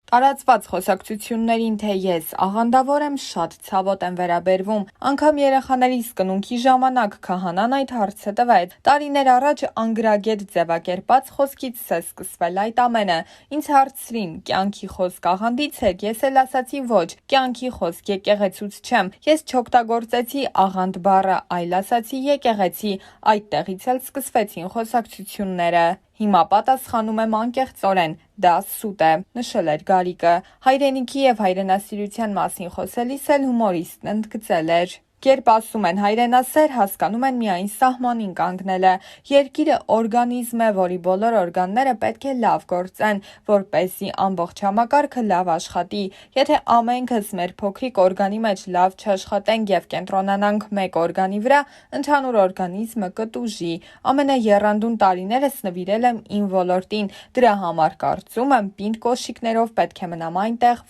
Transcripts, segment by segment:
Տարածված խոսակցություններին, թե ես աղանդավոր եմ, շատ ցավոտ եմ վերաբերվում։ Անգամ երեխաներիս կնունքի ժամանակ քահանան այդ հարցը տվեց։ Տարիներ առաջ անգրագետ ձևակերպած խոսքից է սկսվել այդ ամենը։ Ինձ հարցրին՝ կյանքի խոսք աղանդից եք, ես էլ ասացի՝ ոչ, կյանքի խոսք եկեղեցուց չեմ։ Ես չօգտագործեցի աղանդ բառը, այլ ասացի եկեղեցի։ Այդտեղից էլ սկսվեցին խոսակցությունները։ Հիմա պատասխանում եմ անկեղծորեն՝ դա սուտ է, նշել էր Գարիկը։ Հայրենիքի և հայրենասիրության մասին խոսելիս էլ հումորիստն ընդգծել էր. Երբ ասում են հայրենասեր, հասկանում են միայն սահմանին կանգնելը։ Երկիրը օրգանիզմ է, որի բոլոր օրգանները պետք է լավ գործեն, որպեսզի ամբողջ համակարգը լավ աշխատի։ Եթե ամենքս մեր փոքրիկ օրգանի մեջ լավ չաշխատենք և կենտրոնանանք մեկ օրգանի վրա, ընդհանուր օրգանիզմը կտուժի։ Ամենաեռանդուն տարիներս նվիրել եմ իմ ոլորտին, դրա համար կարծում եմ պինդ կոշիկներով պետք է մնամ այնտեղ,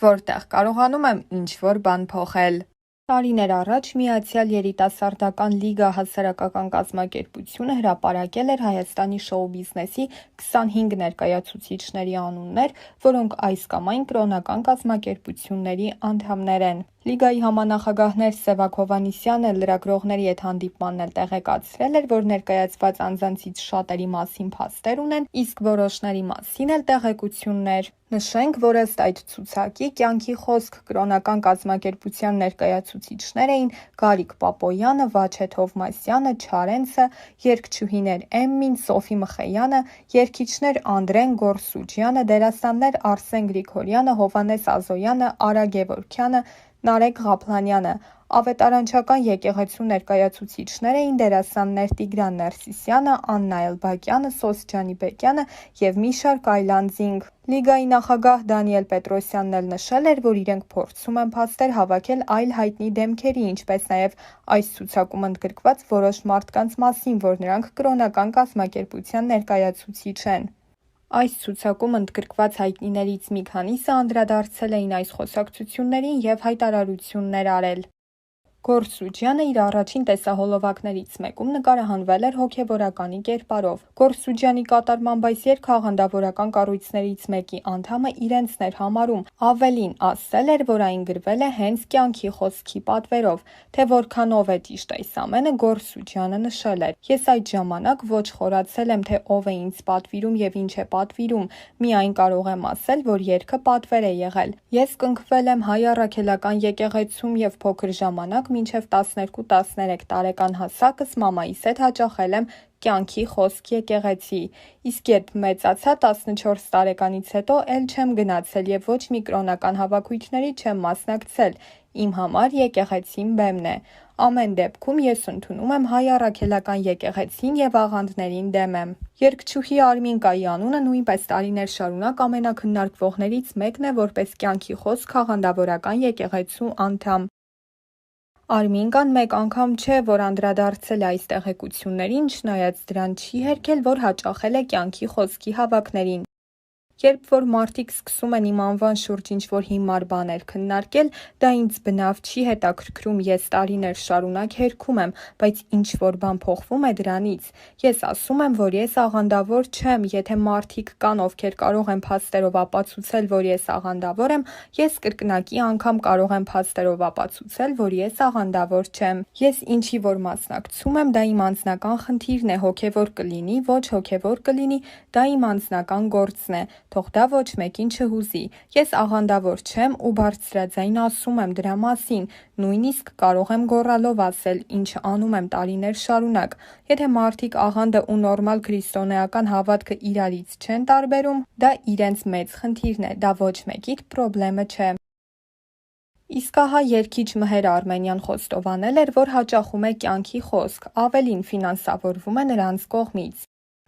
որտեղ կարողանում եմ ինչ-որ բան փոխել։ Տարիներ առաջ Միացյալ երիտասարդական լիգա հասարակական կազմակերպությունը հրապարակել էր Հայաստանի շոու բիզնեսի 25 ներկայացուցիչների անուններ, որոնք այս կամ այն կրոնական կազմակերպությունների անդամներ են։ Լիգայի համանախագահներ Սևակ Հովհաննիսյանը լրագրողների հետ հանդիպմանն էլ տեղեկացրել էր, որ ներկայացված անձանցից շատերի մասին փաստեր ունեն, իսկ որոշների մասին էլ տեղեկություններ։ Նշենք, որ ըստ այդ ցուցակի «Կյանքի խոսք» կրոնական կազմակերպության ներկայացուցիչներ էին Գարիկ Պապոյանը, Վաչե Թովմասյանը, Չարենցը, երգչուհիներ Էմմին, Սոֆի Մխեյանը, երգիչներ Անդրեն Գորսուջյանը, դերասաններ Արսեն Գրիգորյանը, Հովհաննես Ազոյանը, Արա Գևորգյանը, Նարեկ Ղափլանյանը։ Ավետարանչական եկեղեցու ներկայացուցիչներ էին դերասաններ Տիգրան Ներսիսյանը, Աննա Էլբակյանը, Սոս Ջանիբեկյանը և մի շարք այլ անձինք։ Լիգայի նախագահ Դանիել Պետրոսյանն էլ նշել էր, որ իրենք փորձում են փաստեր հավաքել այլ հայտնի դեմքերի, ինչպես նաև այս ցուցակում ընդգրկված որոշ մարդկանց մասին, որ նրանք կրոնական կազմակերպության ներկայացուցիչ են։ Այս ցուցակում ընդգրկված հայտնիներից մի քանիսը անդրադարձել էին այս խոսակցություններին և հայտարարություններ արել։ Գորսուջյանը իր առաջին տեսահոլովակներից մեկում նկարահանվել էր հոգևորականի կերպարով։ Գորսուջյանի կատարմամբ այս երգը աղանդավորական կառույցներից մեկի անդամը իրենցն էր համարում։ Ավելին, ասել էր, որ այն գրվել է հենց կյանքի խոսքի պատվերով։ Թե որքանով է ճիշտ այս ամենը, Գորսուջյանը նշել էր. Ես այդ ժամանակ ոչ խորացել եմ, թե ով է ինձ պատվիրում և ինչ է պատվիրում, միայն կարող եմ ասել, որ երգը պատվեր է եղել։ Ես կնքվել եմ Հայ առաքելական եկեղեցում և փոքր ժամանակ մինչև 12-13 տարեկան հասակս մամայիս հետ հաճախել եմ կյանքի խոսք եկեղեցի, իսկ երբ մեծացա 14 տարեկանից հետո էլ չեմ գնացել և ոչ մի կրոնական հավաքույթների չեմ մասնակցել, իմ համար եկեղեցին բեմն է։ Ամեն դեպքում ես ընդունում եմ Հայ առաքելական եկեղեցին և աղանդներին դեմ եմ։ Երգչուհի Արմինկայի անունը նույնպես տարիներ շարունակ ամենաքննարկվողներից մեկն է որպես կյանքի խոսք աղանդավորական եկեղեցու անդամ։ Արմինկան մեկ անգամ չէ, որ անդրադարձել է այս տեղեկություններին, չնայած դրան չի հերքել, որ հաճախել է կյանքի խոսքի հավաքներին։ Երբ որ մարդիկ սկսում են իմ անվան շուրջ ինչ-որ հիմար բաներ քննարկել, դա ինձ բնավ չի հետաքրքրում, ես տարիներ շարունակ հերքում եմ, բայց ինչ-որ բան փոխվում է դրանից։ Ես ասում եմ, որ ես աղանդավոր չեմ, եթե մարդիկ կան, ովքեր կարող են փաստերով ապացուցել, որ ես աղանդավոր եմ, ես կրկնակի անգամ կարող եմ փաստերով ապացուցել, որ ես աղանդավոր չեմ։ Ես ինչի որ մասնակցում եմ, դա իմ անձնական խնդիրն է, հոգևոր կլինի, ոչ հոգևոր կլինի, դա իմ անձնական գործն է, թող դա ոչ մեկին չհուզի։ Ես աղանդավոր չեմ ու բարձրաձայն ասում եմ դրա մասին, նույնիսկ կարող եմ գոռալով ասել, ինչը անում եմ տարիներ շարունակ։ Եթե մարդիկ աղանդը ու նորմալ քրիստոնեական հավատքը իրարից չեն տարբերում, դա իրենց մեծ խնդիրն է, դա ոչ մեկի պրոբլեմը չէ։ Իսկ ահա երգիչ Մհեր Արմենյան խոստովանել էր, որ հաճախում է կյանքի խոսք, ավելին ֆինանսավորվում է նրանց կողմից։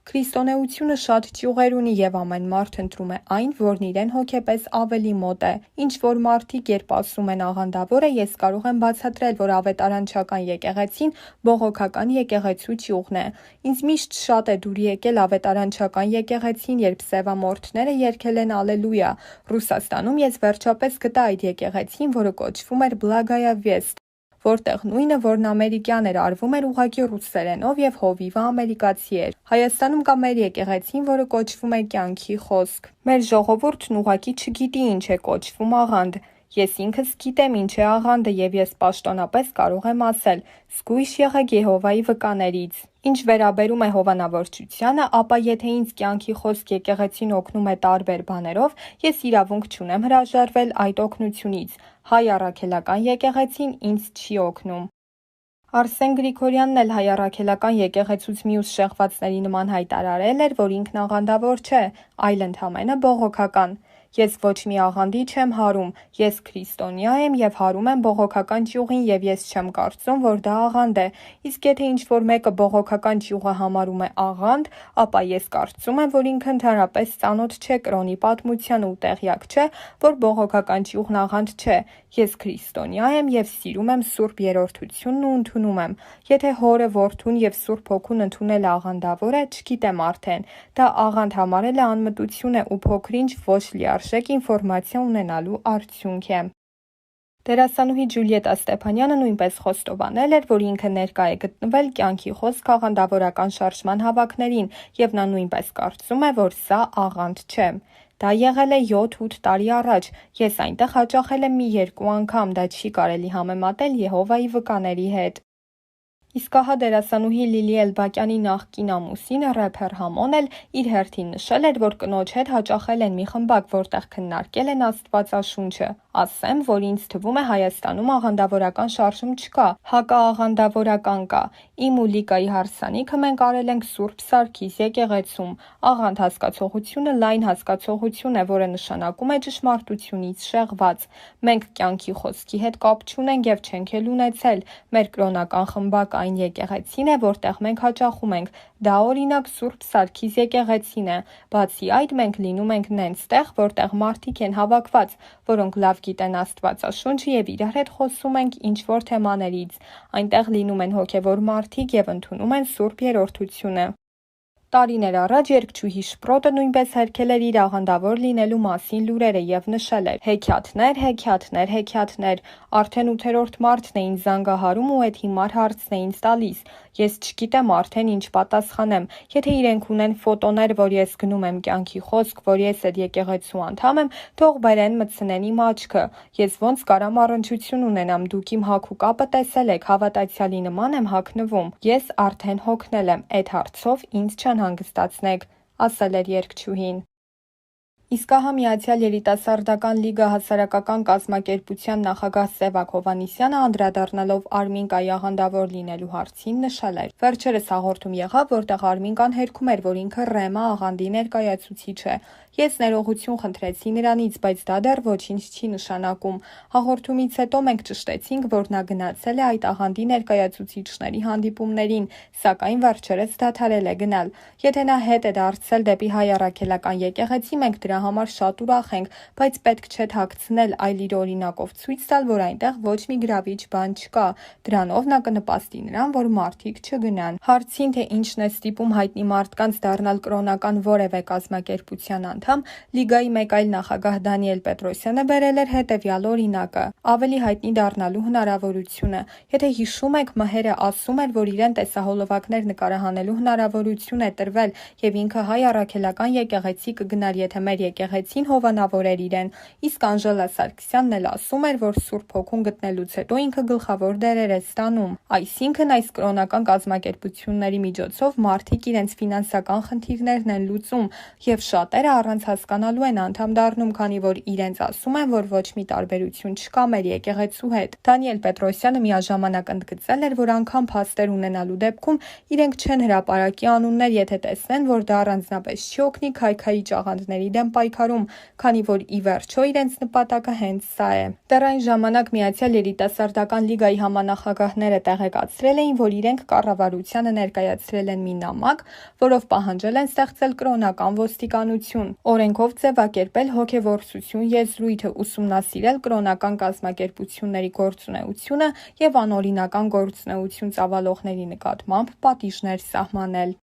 Քրիստոնեությունը շատ ճյուղեր ունի և ամեն մարդ ընտրում է այն, որն իրեն հոգեպես ավելի մոտ է։ Ինչ որ մարդիկ երբ ասում են աղանդավոր է, ես կարող եմ բացատրել, որ ավետարանչական եկեղեցին բողոքական եկեղեցու ճյուղն է։ Ինձ միշտ շատ է դուր եկել ավետարանչական եկեղեցին, երբ սևամորթները երգել են Ալելույա։ Ռուսաստանում ես վերջապես գտա այդ եկեղեցին, որը կոչվում էր Բլագայա Վեստ, որտեղ նույնը, որն ամերիկյան էր, արվում էր ուղղակի ռուսերենով եւ հովիվը ամերիկացի էր։ Հայաստանում կա մեր եկեղեցին, որը կոչվում է կյանքի խոսք։ Մեր ժողովուրդն ուղղակի չգիտի ինչ է կոչվում աղանդ։ Ես ինքս գիտեմ ինչ է աղանդը եւ ես պաշտոնապես կարող եմ ասել. զգույշ եղեք Եհովայի վկաներից։ Ինչ վերաբերում է հովանավորչությանը, ապա եթե ինձ կյանքի խոսք եկեղեցին օգնում է տարբեր բաներով, ես իրավունք չունեմ հրաժարվել այդ օգնությունից։ Հայ առաքելական եկեղեցին ինձ չի օգնում։ Արսեն Գրիգորյանն էլ հայ առաքելական եկեղեցուց մյուս շեղվածների նման հայտարարել էր, որ ինքն աղանդավոր չէ, այլ ընդամենը բողոքական։ Ես ոչ մի աղանդի չեմ հարում, ես քրիստոնյա եմ եւ հարում եմ բողոքական ճյուղին եւ ես չեմ կարծում, որ դա աղանդ է։ Իսկ եթե ինչ-որ մեկը բողոքական ճյուղը համարում է աղանդ, ապա ես կարծում եմ, որ ինքը ընդհանրապես ծանոթ չէ կրոնի պատմությանը ու տեղյակ չէ, որ բողոքական ճյուղն աղանդ չէ։ Ես քրիստոնյա եմ եւ սիրում եմ Սուրբ Երրորդությունն ու ընդունում եմ։ Եթե հորը, որդուն եւ Սուրբ Հոգուն ընդունելը աղանդավոր է, չգիտեմ արդեն։ Դա աղանդ համարելը անմտություն է ու փոքրինչ ոչ լիարժեք ինֆորմացիա ունենալու արդյունք է։ Դերասանուհի Ջուլիետա Ստեփանյանը նույնպես խոստովանել էր, որ ինքը ներկա է գտնվել կյանքի խոսք աղանդավորական շարժման հավաքներին եւ նա նույնպես կարծում է, որ սա աղանդ չէ։ Դա եղել է 7-8 տարի առաջ, ես այնտեղ հաճախել եմ մի 2 անգամ, դա չի կարելի համեմատել Եհովայի վկաների հետ։ Իսկ ահա դերասանուհի Լիլի Էլբակյանի նախկին ամուսինը рэփեր Համոն էլ իր հերթին նշել էր, որ կնոջ հետ հաճախել են մի խմբակ, որտեղ քննարկել են Աստվածաշունչը։ Ասեմ, որ ինձ թվում է Հայաստանում աղանդավորական շարժում չկա, հակաաղանդավորական կա։ Իմ ու Լիկայի հարսանիքը մենք արել ենք Սուրբ Սարգիս եկեղեցում։ Աղանդ հասկացողությունը լայն հասկացողություն է, որը նշանակում է ճշմարտությունից շեղված։ Մենք կյանքի խոսքի հետ կապ չունենք եւ չենք էլ ունեցել։ Մեր կրոնական խմբակ այն եկեղեցին է, որտեղ մենք հաճախում ենք։ Դա օրինակ Սուրբ Սարգիս եկեղեցին է։ Բացի այդ, մենք լինում ենք նենց տեղ, որտեղ մարդիկ են հավաքված, որոնք լավ գիտեն Աստվածաշունչը եւ իրար հետ խոսում ենք ինչ-որ թեմաներից։ Այնտեղ լինում են հոգեվոր մարդիկ եւ ընդունում են Սուրբ Երրորդությունը։ Տարիներ առաջ երգչուհի Շպրոտը նույնպես հերքել էր իր աղանդավոր լինելու մասին լուրերը եւ նշել էր. հեքիաթներ, հեքիաթներ, հեքիաթներ, արդեն 8-րդ մարտն է ինձ զանգահարում ու այդ հիմար հարցն է ինձ տալիս։ Ես չգիտեմ արդեն ինչ պատասխանեմ։ Եթե իրենք ունեն ֆոտոներ, որ ես գնում եմ կյանքի խոսք, որ ես այդ եկեղեցու անդամ եմ, թող բերեն մտցնեն իմ աչքը։ Ես ոնց կարամ առնչություն ունենամ, դուք իմ հագու կապը տեսել եք, հավատացյալի նման եմ հագնվում։ Ես արդեն հոգնել եմ, այդ հարցով ինձ չանհանգստացնեք, ասել էր երգչուհին։ Իսկ ահա Միացյալ երիտասարդական լիգա հասարակական կազմակերպության նախագահ Սևակ Հովհաննիսյանը անդրադառնալով Արմինկայի աղանդավոր լինելու հարցին նշել էր. Վերջերս հաղորդում եղավ, որտեղ Արմինկան հերքում էր, որ ինքը ՌԵՄ աղանդի ներկայացուցիչ է։ Ես ներողություն խնդրեցի նրանից, բայց դա դեռ ոչինչ չի նշանակում։ Հաղորդումից հետո մենք ճշտեցինք, որ նա գնացել է այդ աղանդի ներկայացուցիչների հանդիպումներին, սակայն վերջերս դադարել է գնալ։ Եթե նա հետ է դարձել դեպի հայ առաքելական եկեղեցի, մենք դրա համար շատ ուրախ ենք, բայց պետք չէ թաքցնել, այլ իր օրինակով ցույց տալ, որ այնտեղ ոչ մի գրավիչ բան չկա։ Դրանով նա կնպաստի նրան, որ մարդիկ չգնան։ Հարցին, թե ինչն է ստիպում հայտնի մարդկանց դառնալ կրոնական որևէ կազմակերպության անդամ, լիգայի մեկ այլ նախագահ Դանիել Պետրոսյանը բերել էր հետևյալ օրինակը. ավելի հայտնի դառնալու հնարավորությունը։ Եթե հիշում եք, Մհերը ասում էր, որ իրեն տեսահոլովակներ նկարահանելու հնարավորություն է տրվել եւ ինքը հայ առաքելական եկեղեցի կգնար, եթե մեր եկեղեցին հովանավոր էր իրեն։ Իսկ Անժելա Սարգսյանն էլ ասում էր, որ Սուրբ Հոգուն գտնելուց հետո ինքը գլխավոր դերեր է ստանում։ Այսինքն այս կրոնական կազմակերպությունների միջոցով մարդիկ իրենց ֆինանսական խնդիրներն են լուծում եւ շատերը առանց հասկանալու են անդամ դառնում, քանի որ իրենց ասում են, որ ոչ մի տարբերություն չկա մեր եկեղեցու հետ։ Դանիել Պետրոսյանը միաժամանակ ընդգծել էր, որ անգամ փաստեր ունենալու դեպքում իրենք չեն հրապարակի անուններ, եթե տեսնեն, որ դա առանձնապես չի օգնի քայքայիչ աղանդների դեմ պայքարում, քանի որ ի վերջո իրենց նպատակը հենց սա է։ Դեռ այն ժամանակ Միացյալ երիտասարդական լիգայի համանախագահները տեղեկացրել էին, որ իրենք կառավարությանը ներկայացրել են մի նամակ, որով պահանջել են ստեղծել կրոնական ոստիկանություն, օրենքով ձևակերպել հոգևորցություն եզրույթը, ուսումնասիրել կրոնական կազմակերպությունների գործունեությունը եւ անօրինական գործունեություն ծավալողների նկատմամբ պատիժներ սահմանել։